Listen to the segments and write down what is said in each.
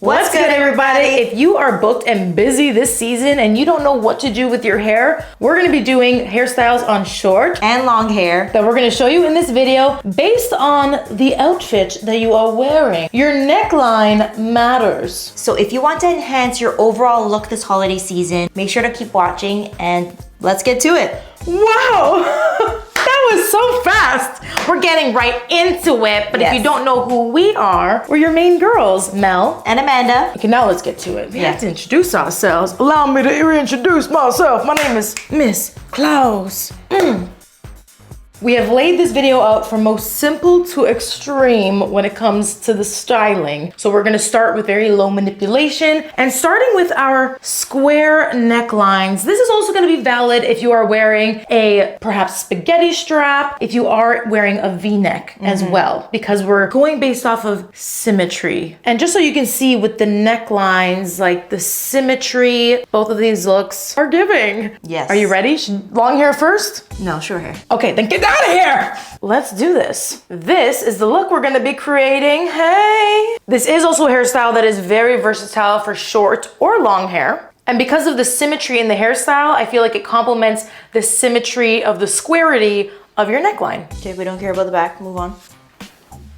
What's good, everybody? If you are booked and busy this season and you don't know what to do with your hair, we're gonna be doing hairstyles on short and long hair that we're gonna show you in this video based on the outfit that you are wearing. Your neckline matters. So if you want to enhance your overall look this holiday season, make sure to keep watching and let's get to it. Wow! That was so fast. We're getting right into it, but if you don't know who we are, we're your main girls, Mel and Amanda. Okay, now let's get to it. We have to introduce ourselves. Allow me to reintroduce myself. My name is Miss Klaus. We have laid this video out from most simple to extreme when it comes to the styling. So we're gonna start with very low manipulation and starting with our square necklines. This is also gonna be valid if you are wearing a perhaps spaghetti strap, if you are wearing a V-neck as well, because we're going based off of symmetry. And just so you can see with the necklines, like the symmetry, both of these looks are giving. Yes. Are you ready? Long hair first? No, short hair. Okay, then get out of here. Let's do this. This is the look we're gonna be creating. Hey. This is also a hairstyle that is very versatile for short or long hair. And because of the symmetry in the hairstyle, I feel like it complements the symmetry of the squarity of your neckline. Okay, we don't care about the back, move on.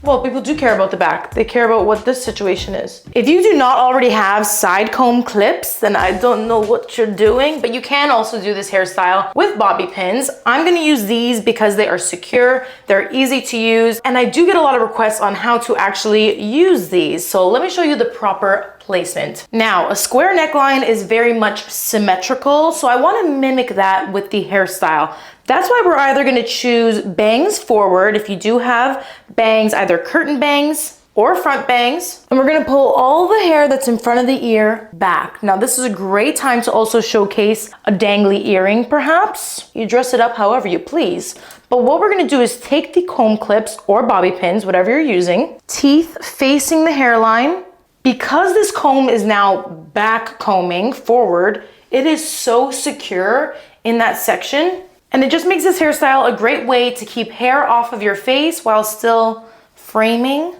Well, people do care about the back. They care about what this situation is. If you do not already have side comb clips, then I don't know what you're doing, but you can also do this hairstyle with bobby pins. I'm gonna use these because they are secure, they're easy to use, and I do get a lot of requests on how to actually use these. So let me show you the proper placement. Now, a square neckline is very much symmetrical, so I wanna mimic that with the hairstyle. That's why we're either gonna choose bangs forward, if you do have bangs, either curtain bangs or front bangs. And we're gonna pull all the hair that's in front of the ear back. Now, this is a great time to also showcase a dangly earring, perhaps. You dress it up however you please. But what we're gonna do is take the comb clips or bobby pins, whatever you're using, teeth facing the hairline. Because this comb is now back combing forward, it is so secure in that section. And it just makes this hairstyle a great way to keep hair off of your face while still framing.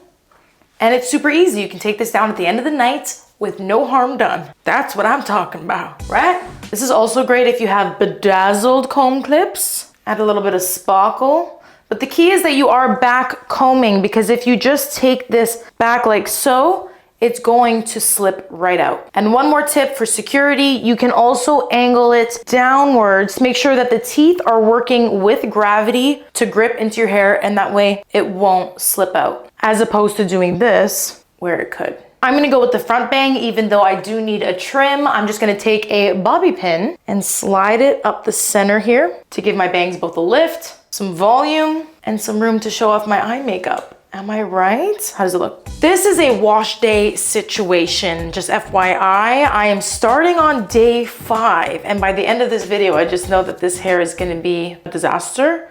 And it's super easy. You can take this down at the end of the night with no harm done. That's what I'm talking about, right? This is also great if you have bedazzled comb clips. Add a little bit of sparkle. But the key is that you are back combing, because if you just take this back like so, it's going to slip right out. And one more tip for security, you can also angle it downwards. Make sure that the teeth are working with gravity to grip into your hair, and that way it won't slip out, as opposed to doing this where it could. I'm gonna go with the front bang, even though I do need a trim. I'm just gonna take a bobby pin and slide it up the center here to give my bangs both a lift, some volume, and some room to show off my eye makeup. Am I right? How does it look? This is a wash day situation, just FYI. I am starting on day 5, and by the end of this video, I just know that this hair is gonna be a disaster.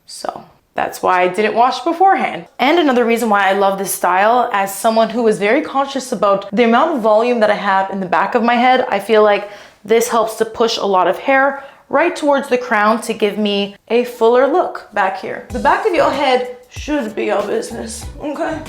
So that's why I didn't wash beforehand. And another reason why I love this style, as someone who is very conscious about the amount of volume that I have in the back of my head, I feel like this helps to push a lot of hair right towards the crown to give me a fuller look back here. The back of your head should be your business, okay?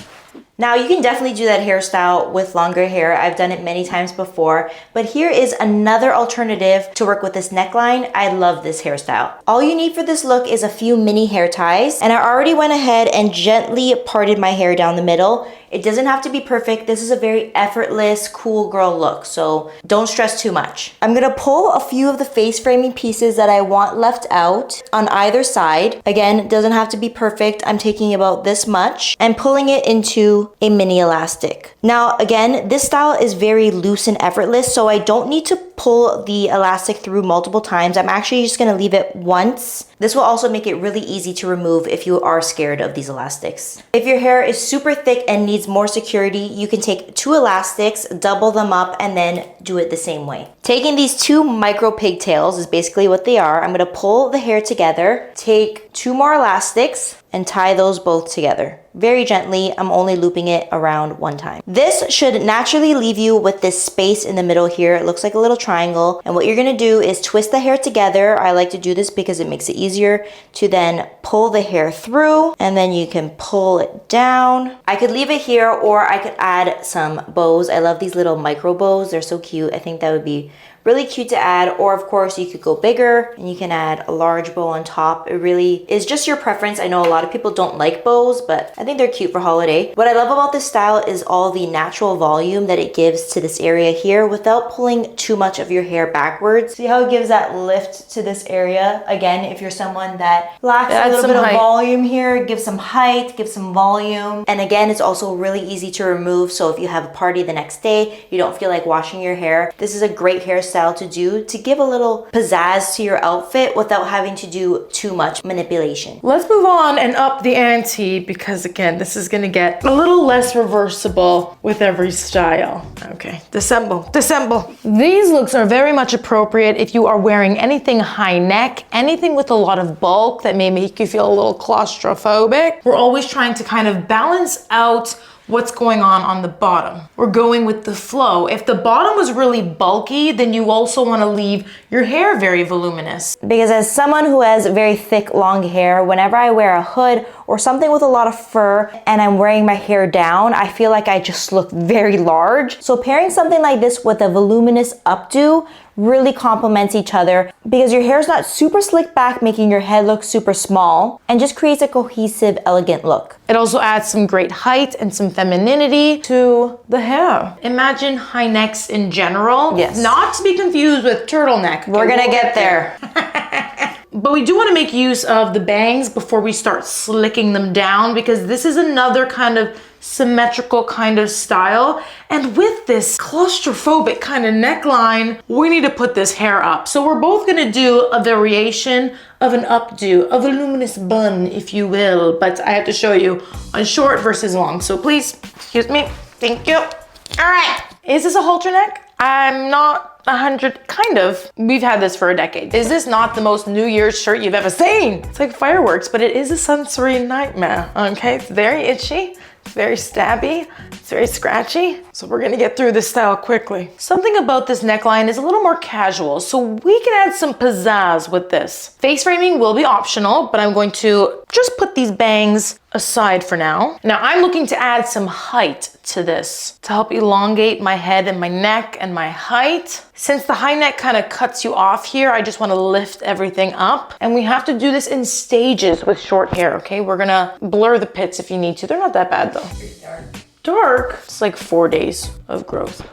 Now you can definitely do that hairstyle with longer hair. I've done it many times before, but here is another alternative to work with this neckline. I love this hairstyle. All you need for this look is a few mini hair ties, and I already went ahead and gently parted my hair down the middle. It doesn't have to be perfect. This is a very effortless, cool girl look, so don't stress too much. I'm gonna pull a few of the face framing pieces that I want left out on either side. Again, it doesn't have to be perfect. I'm taking about this much and pulling it into a mini elastic. Now, again, this style is very loose and effortless, so I don't need to pull the elastic through multiple times. I'm actually just gonna leave it once. This will also make it really easy to remove if you are scared of these elastics. If your hair is super thick and needs more security, you can take 2 elastics, double them up, and then do it the same way. Taking these 2 micro pigtails is basically what they are. I'm gonna pull the hair together, take 2 more elastics and tie those both together. Very gently, I'm only looping it around 1 time. This should naturally leave you with this space in the middle here. It looks like a little triangle. And what you're gonna do is twist the hair together. I like to do this because it makes it easier to then pull the hair through, and then you can pull it down. I could leave it here, or I could add some bows. I love these little micro bows. They're so cute. I think that would be really cute to add, or of course you could go bigger and you can add a large bow on top. It really is just your preference. I know a lot of people don't like bows, but I think they're cute for holiday. What I love about this style is all the natural volume that it gives to this area here without pulling too much of your hair backwards. See how it gives that lift to this area? Again, if you're someone that lacks a little bit of volume here, give some height, give some volume. And again, it's also really easy to remove. So if you have a party the next day, you don't feel like washing your hair, this is a great hairstyle to do to give a little pizzazz to your outfit without having to do too much manipulation. Let's move on and up the ante, because again, this is gonna get a little less reversible with every style. Okay, dissemble. These looks are very much appropriate if you are wearing anything high neck, anything with a lot of bulk that may make you feel a little claustrophobic. We're always trying to kind of balance out what's going on the bottom. We're going with the flow. If the bottom was really bulky, then you also want to leave your hair very voluminous. Because as someone who has very thick, long hair, whenever I wear a hood or something with a lot of fur and I'm wearing my hair down, I feel like I just look very large. So pairing something like this with a voluminous updo really complements each other, because your hair is not super slick back, making your head look super small, and just creates a cohesive, elegant look. It also adds some great height and some femininity to the hair. Imagine high necks in general. Yes. Not to be confused with turtleneck. We're gonna get there. But we do want to make use of the bangs before we start slicking them down, because this is another kind of symmetrical kind of style. And with this claustrophobic kind of neckline, we need to put this hair up. So we're both going to do a variation of an updo, a voluminous bun, if you will. But I have to show you on short versus long. So please, excuse me. Thank you. All right. Is this a halter neck? I'm not 100, kind of. We've had this for a decade. Is this not the most New Year's shirt you've ever seen? It's like fireworks, but it is a sensory nightmare, okay? It's very itchy, it's very stabby, it's very scratchy. So we're gonna get through this style quickly. Something about this neckline is a little more casual, so we can add some pizzazz with this. Face framing will be optional, but I'm going to just put these bangs aside for now. Now I'm looking to add some height to this to help elongate my head and my neck and my height. Since the high neck kind of cuts you off here, I just want to lift everything up, and we have to do this in stages with short hair, okay? We're gonna blur the pits if you need to. They're not that bad though. Dark. It's like 4 days of growth.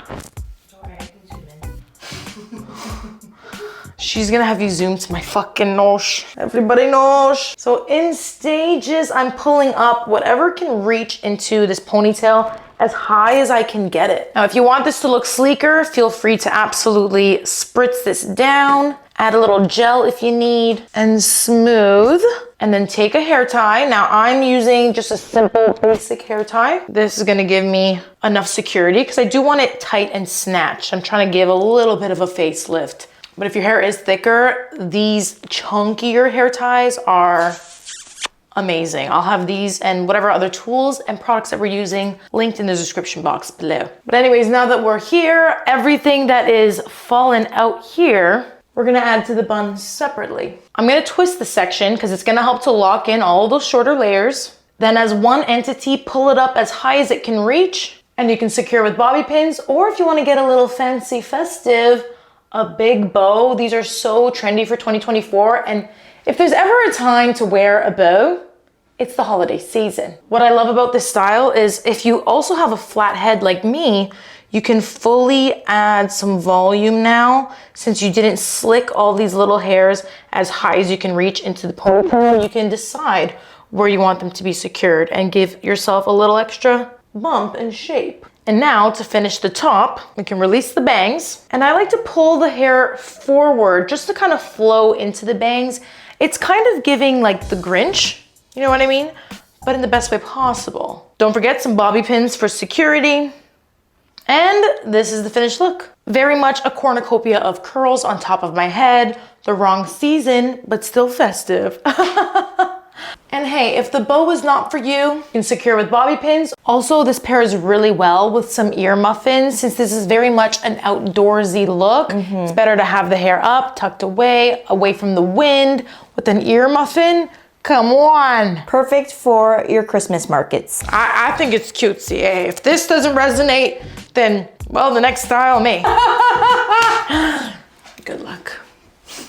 She's gonna have you zoom to my fucking nose. Everybody knows. So in stages, I'm pulling up whatever can reach into this ponytail as high as I can get it. Now, if you want this to look sleeker, feel free to absolutely spritz this down, add a little gel if you need, and smooth. And then take a hair tie. Now I'm using just a simple basic hair tie. This is gonna give me enough security because I do want it tight and snatched. I'm trying to give a little bit of a facelift. But if your hair is thicker, these chunkier hair ties are amazing. I'll have these and whatever other tools and products that we're using linked in the description box below. But anyways, now that we're here, everything that is fallen out here, we're gonna add to the bun separately. I'm gonna twist the section because it's gonna help to lock in all those shorter layers. Then as one entity, pull it up as high as it can reach, and you can secure with bobby pins, or if you wanna get a little fancy festive, a big bow. These are so trendy for 2024. And if there's ever a time to wear a bow, it's the holiday season. What I love about this style is if you also have a flat head like me, you can fully add some volume now. Since you didn't slick all these little hairs as high as you can reach into the ponytail, you can decide where you want them to be secured and give yourself a little extra bump and shape. And now to finish the top, we can release the bangs. And I like to pull the hair forward just to kind of flow into the bangs. It's kind of giving like the Grinch, you know what I mean? But in the best way possible. Don't forget some bobby pins for security. And this is the finished look. Very much a cornucopia of curls on top of my head. The wrong season, but still festive. And hey, if the bow is not for you, you can secure with bobby pins. Also, this pairs really well with some ear muffins. Since this is very much an outdoorsy look, it's better to have the hair up, tucked away from the wind, with an ear muffin. Come on. Perfect for your Christmas markets. I think it's cutesy. Hey, if this doesn't resonate, then, well, the next style, me. Good luck.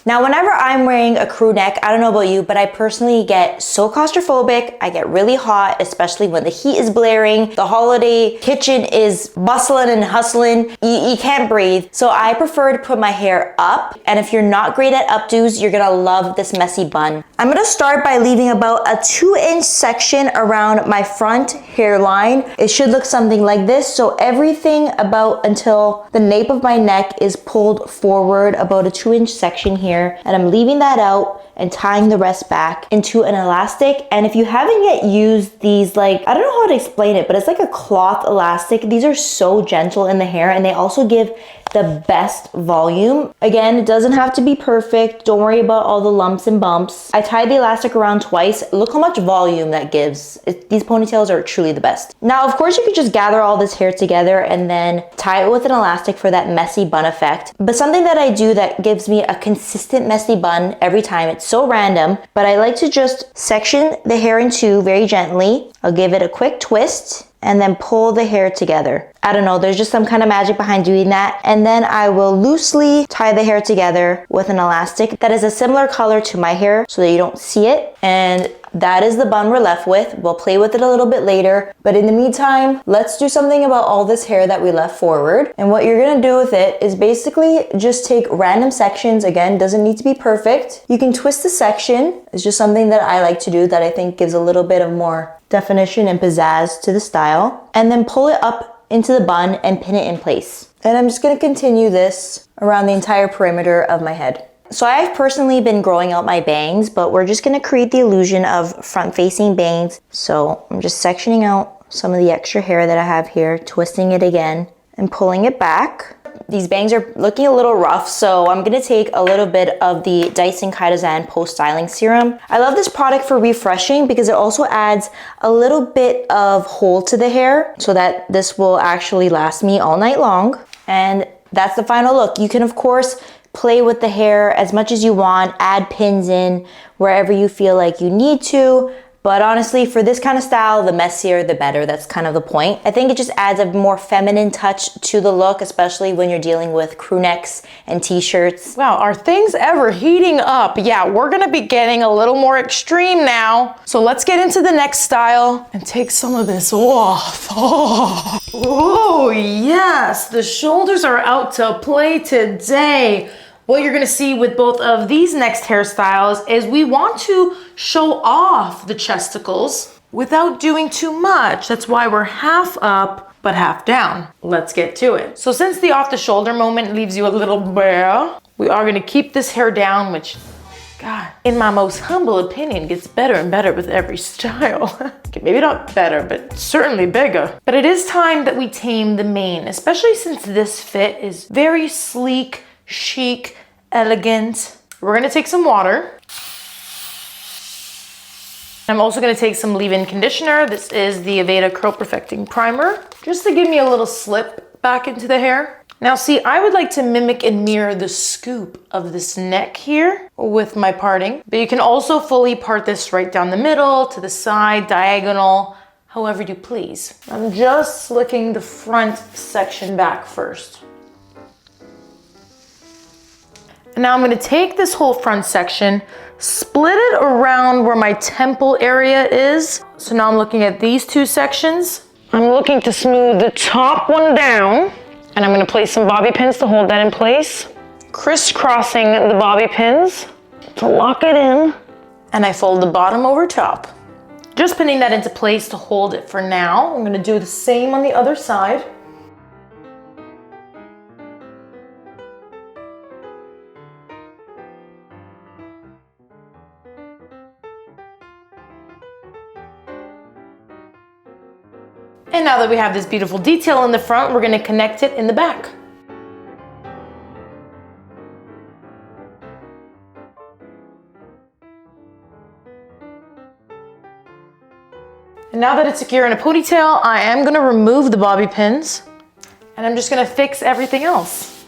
Now, whenever I'm wearing a crew neck, I don't know about you, but I personally get so claustrophobic. I get really hot, especially when the heat is blaring. The holiday kitchen is bustling and hustling. You can't breathe. So I prefer to put my hair up. And if you're not great at updos, you're gonna love this messy bun. I'm gonna start by leaving about a 2-inch section around my front hairline. It should look something like this. So everything about until the nape of my neck is pulled forward, about a 2-inch section here. And I'm leaving that out and tying the rest back into an elastic. And if you haven't yet used these, like, I don't know how to explain it, but it's like a cloth elastic. These are so gentle in the hair, and they also give the best volume. Again, it doesn't have to be perfect. Don't worry about all the lumps and bumps. I tied the elastic around twice. Look how much volume that gives. These ponytails are truly the best. Now, of course, you could just gather all this hair together and then tie it with an elastic for that messy bun effect. But something that I do that gives me a consistent messy bun every time, it's so random, but I like to just section the hair in two very gently. I'll give it a quick twist and then pull the hair together. I don't know, there's just some kind of magic behind doing that. And then I will loosely tie the hair together with an elastic that is a similar color to my hair so that you don't see it. And that is the bun we're left with. We'll play with it a little bit later. But in the meantime, let's do something about all this hair that we left forward. And what you're gonna do with it is basically just take random sections. Again, doesn't need to be perfect. You can twist the section. It's just something that I like to do that I think gives a little bit of more definition and pizzazz to the style. And then pull it up into the bun and pin it in place. And I'm just gonna continue this around the entire perimeter of my head. So I've personally been growing out my bangs, but we're just gonna create the illusion of front-facing bangs. So I'm just sectioning out some of the extra hair that I have here, twisting it again, and pulling it back. These bangs are looking a little rough, so I'm gonna take a little bit of the Dyson Chitosan post-styling serum. I love this product for refreshing because it also adds a little bit of hold to the hair so that this will actually last me all night long. And that's the final look. You can, of course, play with the hair as much as you want, add pins in wherever you feel like you need to. But honestly, for this kind of style, the messier, the better. That's kind of the point. I think it just adds a more feminine touch to the look, especially when you're dealing with crew necks and t-shirts. Wow, are things ever heating up? Yeah, we're gonna be getting a little more extreme now. So let's get into the next style and take some of this off. Oh yes, the shoulders are out to play today. What you're gonna see with both of these next hairstyles is we want to show off the chesticles without doing too much. That's why we're half up, but half down. Let's get to it. So since the off the shoulder moment leaves you a little bare, we are gonna keep this hair down, which, God, in my most humble opinion, gets better and better with every style. Okay, maybe not better, but certainly bigger. But it is time that we tame the mane, especially since this fit is very sleek, chic, elegant. We're gonna take some water. I'm also gonna take some leave-in conditioner. This is the Aveda Curl Perfecting Primer, just to give me a little slip back into the hair. Now see, I would like to mimic and mirror the scoop of this neck here with my parting, but you can also fully part this right down the middle, to the side, diagonal, however you please. I'm just slicking the front section back first. And now I'm gonna take this whole front section, split it around where my temple area is. So now I'm looking at these two sections. I'm looking to smooth the top one down, and I'm gonna place some bobby pins to hold that in place. Crisscrossing the bobby pins to lock it in. And I fold the bottom over top. Just pinning that into place to hold it for now. I'm gonna do the same on the other side. And now that we have this beautiful detail in the front, we're gonna connect it in the back. Now that it's secure in a ponytail, I am gonna remove the bobby pins and I'm just gonna fix everything else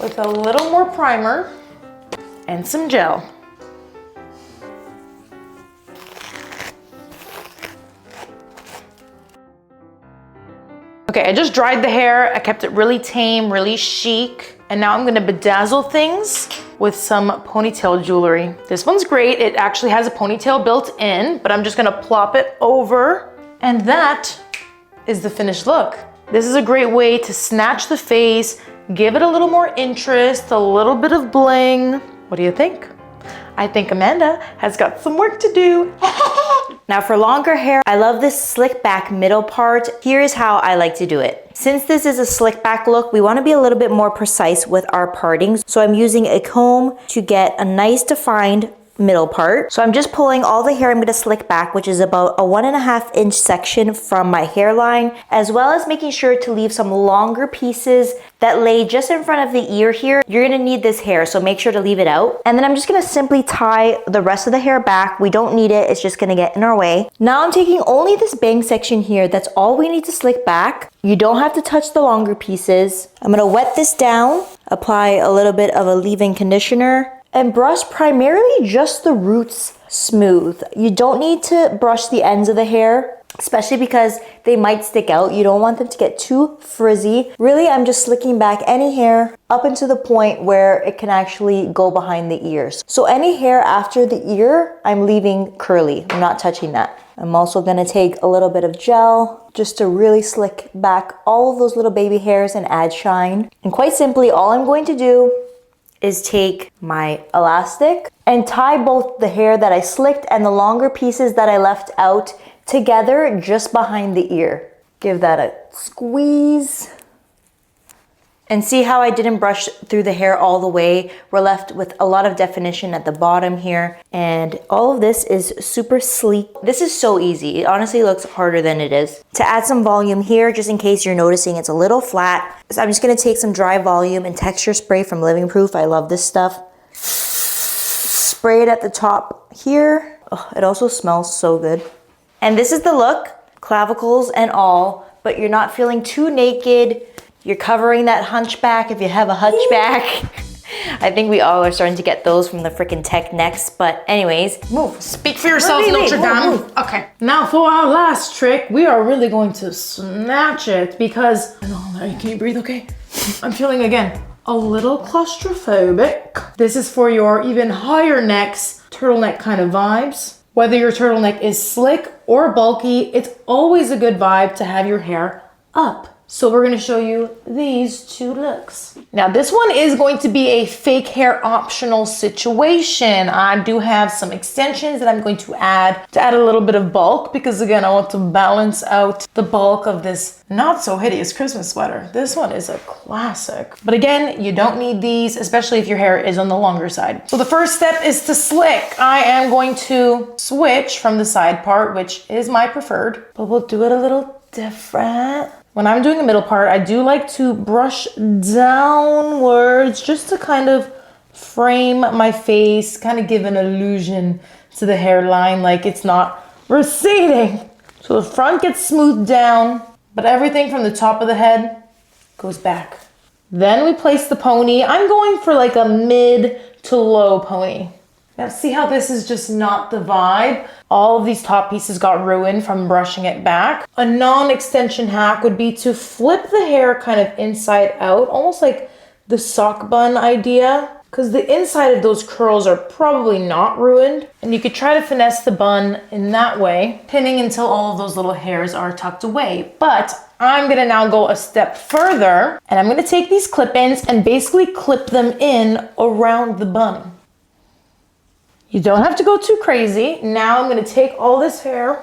with a little more primer and some gel. Okay, I just dried the hair. I kept it really tame, really chic. And now I'm gonna bedazzle things with some ponytail jewelry. This one's great. It actually has a ponytail built in, but I'm just gonna plop it over. And that is the finished look. This is a great way to snatch the face, give it a little more interest, a little bit of bling. What do you think? I think Amanda has got some work to do. Now for longer hair, I love this slick back middle part. Here is how I like to do it. Since this is a slick back look, we want to be a little bit more precise with our partings. So I'm using a comb to get a nice defined middle part. So I'm just pulling all the hair I'm going to slick back, which is about a 1.5 inch section from my hairline, as well as making sure to leave some longer pieces that lay just in front of the ear here. You're going to need this hair, so make sure to leave it out. And then I'm just going to simply tie the rest of the hair back. We don't need it. It's just going to get in our way. Now I'm taking only this bang section here. That's all we need to slick back. You don't have to touch the longer pieces. I'm going to wet this down, apply a little bit of a leave-in conditioner, and brush primarily just the roots smooth. You don't need to brush the ends of the hair, especially because they might stick out. You don't want them to get too frizzy. Really, I'm just slicking back any hair up into the point where it can actually go behind the ears. So any hair after the ear, I'm leaving curly. I'm not touching that. I'm also gonna take a little bit of gel just to really slick back all of those little baby hairs and add shine. And quite simply, all I'm going to do is take my elastic and tie both the hair that I slicked and the longer pieces that I left out together just behind the ear. Give that a squeeze. And see how I didn't brush through the hair all the way? We're left with a lot of definition at the bottom here. And all of this is super sleek. This is so easy. It honestly looks harder than it is. To add some volume here, just in case you're noticing it's a little flat, so I'm just gonna take some dry volume and texture spray from Living Proof. I love this stuff. Spray it at the top here. Oh, it also smells so good. And this is the look, clavicles and all, but you're not feeling too naked. You're covering that hunchback if you have a hunchback. I think we all are starting to get those from the freaking tech necks, but anyways. Move, speak for yourself, Notre Dame. Okay, now for our last trick, we are really going to snatch it because, can you breathe okay? I'm feeling, again, a little claustrophobic. This is for your even higher necks, turtleneck kind of vibes. Whether your turtleneck is slick or bulky, it's always a good vibe to have your hair up. So we're gonna show you these two looks. Now this one is going to be a fake hair optional situation. I do have some extensions that I'm going to add a little bit of bulk because again, I want to balance out the bulk of this not so hideous Christmas sweater. This one is a classic. But again, you don't need these, especially if your hair is on the longer side. So the first step is to slick. I am going to switch from the side part, which is my preferred, but we'll do it a little different. When I'm doing the middle part, I do like to brush downwards just to kind of frame my face, kind of give an illusion to the hairline like it's not receding. So the front gets smoothed down, but everything from the top of the head goes back. Then we place the pony. I'm going for like a mid to low pony. Now see how this is just not the vibe? All of these top pieces got ruined from brushing it back. A non-extension hack would be to flip the hair kind of inside out, almost like the sock bun idea, because the inside of those curls are probably not ruined. And you could try to finesse the bun in that way, pinning until all of those little hairs are tucked away. But I'm gonna now go a step further, and I'm gonna take these clip-ins and basically clip them in around the bun. You don't have to go too crazy. Now I'm gonna take all this hair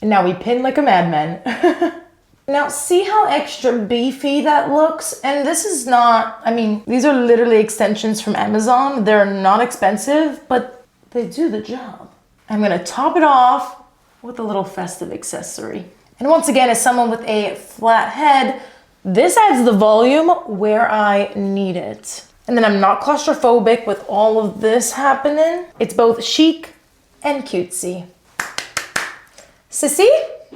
and now we pin like a madman. Now see how extra beefy that looks? And this is not, these are literally extensions from Amazon. They're not expensive, but they do the job. I'm gonna top it off with a little festive accessory. And once again, as someone with a flat head, this adds the volume where I need it. And then I'm not claustrophobic with all of this happening. It's both chic and cutesy. Sissy,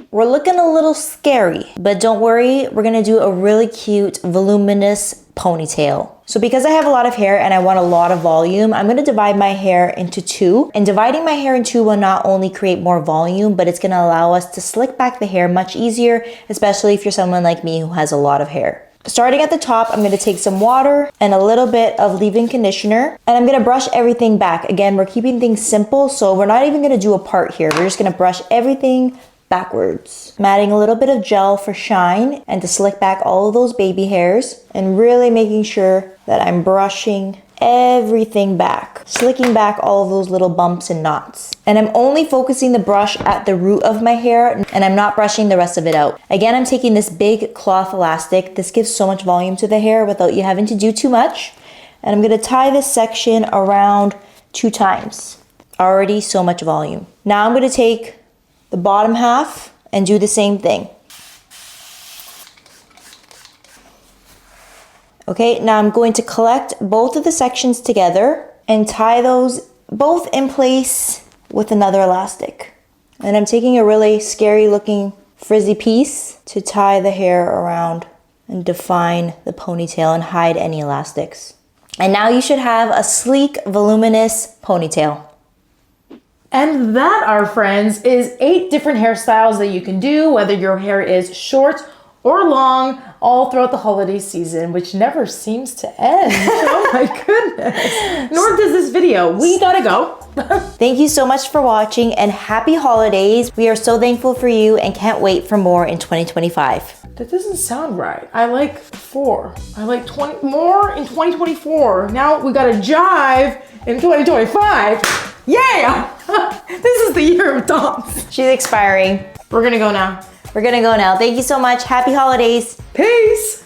We're looking a little scary, but don't worry, we're gonna do a really cute, voluminous ponytail. So because I have a lot of hair and I want a lot of volume, I'm gonna divide my hair into two. And dividing my hair in two will not only create more volume, but it's gonna allow us to slick back the hair much easier, especially if you're someone like me who has a lot of hair. Starting at the top, I'm gonna take some water and a little bit of leave-in conditioner, and I'm gonna brush everything back. Again, we're keeping things simple, so we're not even gonna do a part here. We're just gonna brush everything backwards. I'm adding a little bit of gel for shine and to slick back all of those baby hairs, and really making sure that I'm brushing everything back, slicking back all of those little bumps and knots. And I'm only focusing the brush at the root of my hair, and I'm not brushing the rest of it out. Again, I'm taking this big cloth elastic. This gives so much volume to the hair without you having to do too much. And I'm gonna tie this section around 2 times. Already so much volume. Now I'm gonna take the bottom half and do the same thing. Okay, now I'm going to collect both of the sections together and tie those both in place with another elastic. And I'm taking a really scary looking frizzy piece to tie the hair around and define the ponytail and hide any elastics. And now you should have a sleek, voluminous ponytail. And that, our friends, is 8 different hairstyles that you can do, whether your hair is short or long, all throughout the holiday season, which never seems to end. Oh my goodness. Nor does this video. We gotta go. Thank you so much for watching and happy holidays. We are so thankful for you and can't wait for more in 2025. That doesn't sound right. I like 4. I like 20 more in 2024. Now we gotta jive in 2025. Yeah! This is the year of dogs. She's expiring. We're gonna go now. We're gonna go now. Thank you so much. Happy holidays. Peace.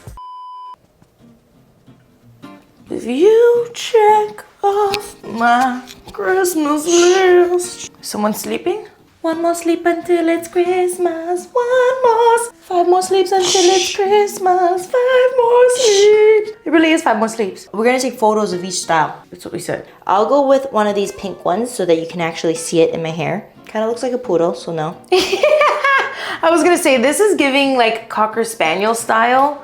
If you check off my Christmas list. Someone sleeping? One more sleep until it's Christmas. 1 more. 5 more sleeps until it's Christmas. 5 more sleeps. It really is 5 more sleeps. We're gonna take photos of each style. That's what we said. I'll go with one of these pink ones so that you can actually see it in my hair. Kind of looks like a poodle, so no. I was gonna say, this is giving like Cocker Spaniel style,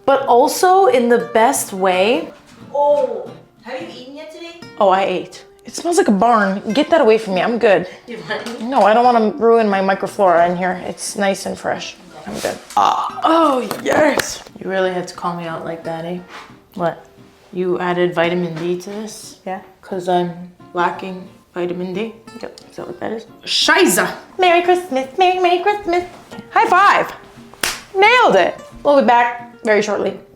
but also in the best way. Oh, have you eaten yet today? Oh, I ate. It smells like a barn. Get that away from me. I'm good. You want it? No, I don't want to ruin my microflora in here. It's nice and fresh. I'm good. Oh, yes. You really had to call me out like that, eh? What? You added vitamin D to this? Yeah. Because I'm lacking vitamin D? Yep. Is that what that is? Scheiße. Merry Christmas. Merry Christmas. High five. Nailed it. We'll be back very shortly.